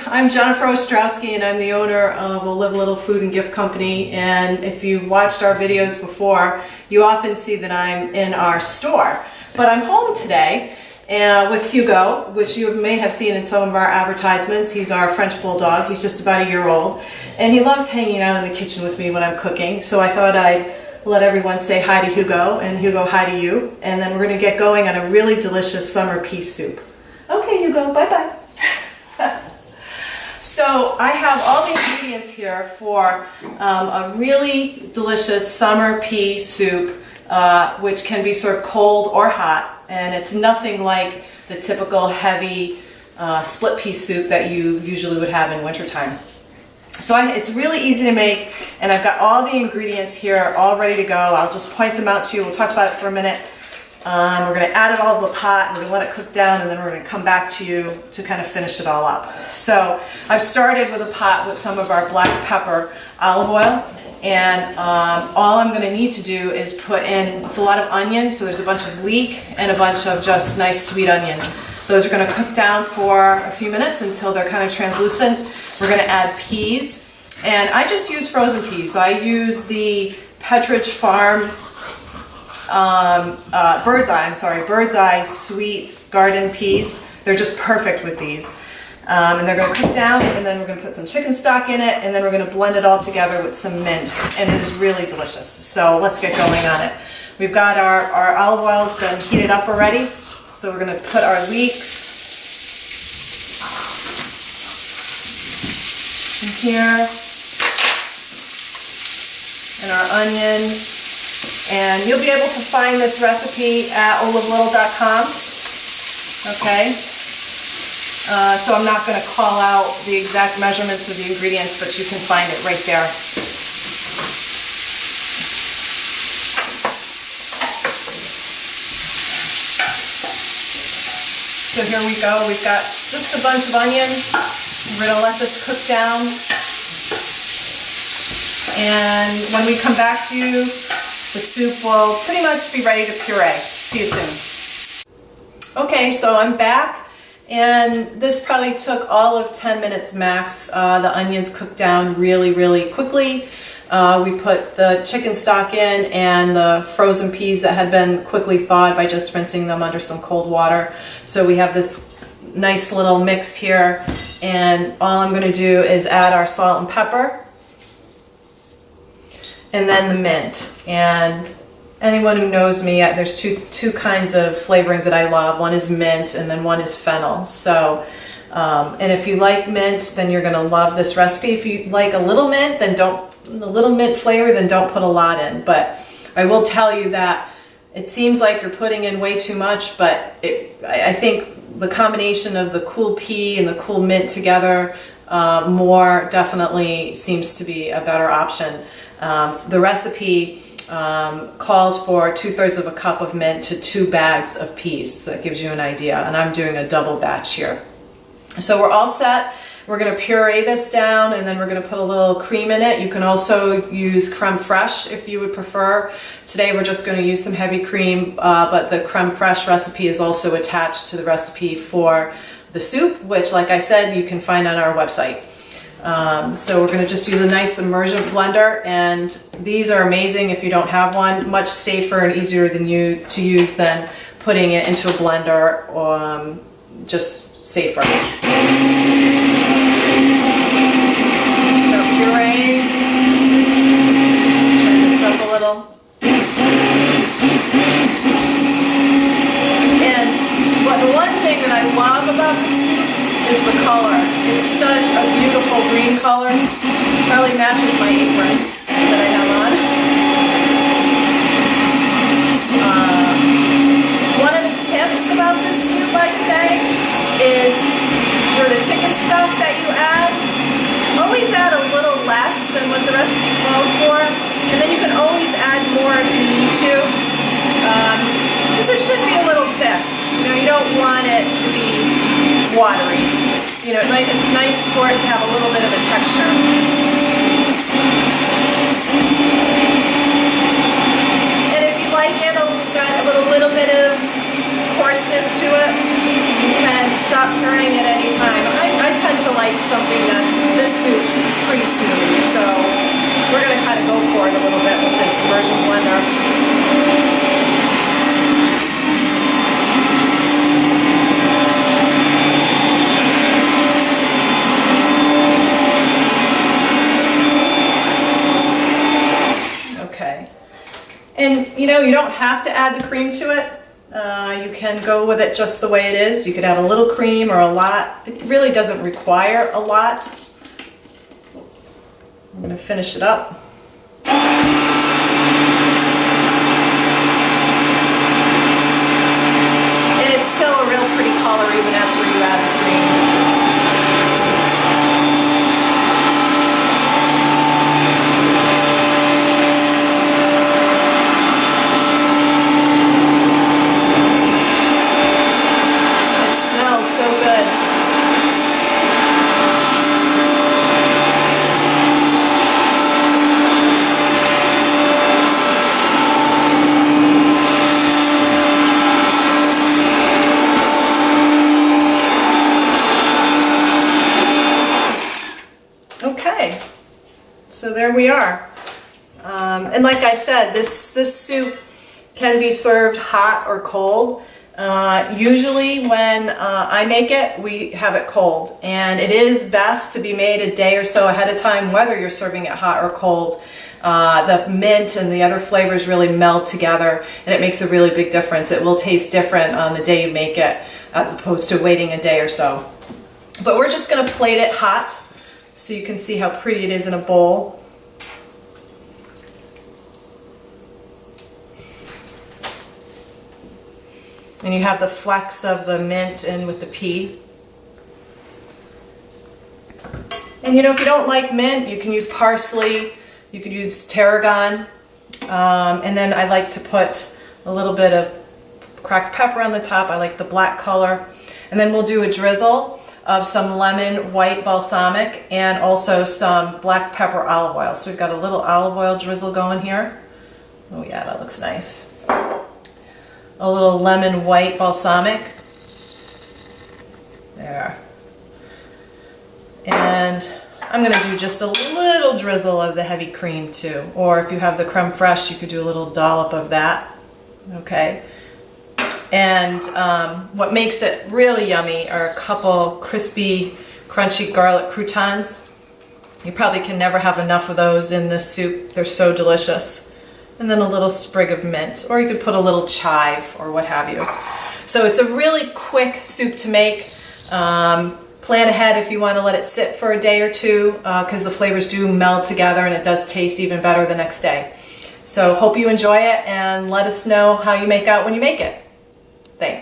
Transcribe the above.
I'm Jennifer Ostrowski and I'm the owner of a Live Little Food and Gift Company, and if you've watched our videos before, you often see that I'm in our store. But I'm home today with Hugo, which you may have seen in some of our advertisements. He's our French Bulldog. He's just about a year old, and he loves hanging out in the kitchen with me when I'm cooking, so I thought I'd let everyone say hi to Hugo, and Hugo, hi to you, and then we're going to get going on a really delicious summer pea soup. Okay, Hugo, bye-bye. So I have all the ingredients here for a really delicious summer pea soup, which can be served cold or hot, and it's nothing like the typical heavy split pea soup that you usually would have in wintertime. So it's really easy to make, and I've got all the ingredients here all ready to go. I'll just point them out to you. We'll talk about it for a minute. We're going to add it all to the pot, and we're going to let it cook down, and then we're going to come back to you to kind of finish it all up. So I've started with a pot with some of our black pepper olive oil, and all I'm going to need to do is put in, it's a lot of onion, so there's a bunch of leek and a bunch of just nice sweet onion. Those are going to cook down for a few minutes until they're kind of translucent. We're going to add peas, and I just use frozen peas. I use the Petridge Farm Bird's Eye sweet garden peas. They're just perfect with these. And they're going to cook down, and then we're going to put some chicken stock in it, and then we're going to blend it all together with some mint, and it is really delicious. So let's get going on it. We've got our olive oil's been heated up already, so we're going to put our leeks in here, and our onion. And you'll be able to find this recipe at olivelittle.com, okay? So I'm not going to call out the exact measurements of the ingredients, but you can find it right there. So here we go. We've got just a bunch of onion. We're going to let this cook down. And when we come back to you, the soup will pretty much be ready to puree. See you soon. Okay, so I'm back, and this probably took all of 10 minutes max. The onions cooked down really, really quickly. We put the chicken stock in and the frozen peas that had been quickly thawed by just rinsing them under some cold water. So we have this nice little mix here, and all I'm going to do is add our salt and pepper, and then the mint. And anyone who knows me, there's two kinds of flavorings that I love. One is mint, and then one is fennel. So, and if you like mint, then you're going to love this recipe. If you like a little mint, then the little mint flavor, then don't put a lot in. But I will tell you that it seems like you're putting in way too much, but I think the combination of the cool pea and the cool mint together more definitely seems to be a better option. The recipe calls for 2/3 of a cup of mint to 2 bags of peas, so that gives you an idea, and I'm doing a double batch here. So we're all set. We're going to puree this down, and then we're going to put a little cream in it. You can also use creme fraiche if you would prefer. Today we're just going to use some heavy cream, but the creme fraiche recipe is also attached to the recipe for the soup, which, like I said, you can find on our website. So we're going to just use a nice immersion blender, and these are amazing if you don't have one. Much safer and easier to use than putting it into a blender, just safer. So pureeing, turn this up a little. And the one thing that I love about this soup is the color. It's such a beautiful green color. Probably matches my apron that I have on. One of the tips about this soup, I'd say, is for the chicken stock that you add, always add a little less than what the recipe calls for, and then you can always add more if you need to. Because it should be a little thick. You know, you don't want it to be watery. You know, it's nice for it to have a little bit of a texture. And if you like it, got a little bit of coarseness to it, you can stop pureeing at any time. I tend to like you don't have to add the cream to it. You can go with it just the way it is. You could add a little cream or a lot. It really doesn't require a lot. I'm going to finish it up. And it's still a real pretty color even after you add the cream. Okay, so there we are. And like I said, this soup can be served hot or cold. Usually when I make it, we have it cold. And it is best to be made a day or so ahead of time, whether you're serving it hot or cold. The mint and the other flavors really meld together, and it makes a really big difference. It will taste different on the day you make it, as opposed to waiting a day or so. But we're just going to plate it hot, so you can see how pretty it is in a bowl. And you have the flecks of the mint in with the pea. And you know, if you don't like mint, you can use parsley, you could use tarragon. And then I like to put a little bit of cracked pepper on the top. I like the black color. And then we'll do a drizzle of some lemon white balsamic and also some black pepper olive oil. So we've got a little olive oil drizzle going here. Oh yeah, that looks nice. A little lemon white balsamic. There. And I'm going to do just a little drizzle of the heavy cream too. Or if you have the creme fraiche, you could do a little dollop of that. Okay. And what makes it really yummy are a couple crispy, crunchy garlic croutons. You probably can never have enough of those in this soup. They're so delicious. And then a little sprig of mint, or you could put a little chive or what have you. So it's a really quick soup to make. Plan ahead if you want to let it sit for a day or two, because the flavors do meld together and it does taste even better the next day. So hope you enjoy it, and let us know how you make out when you make it. Thanks.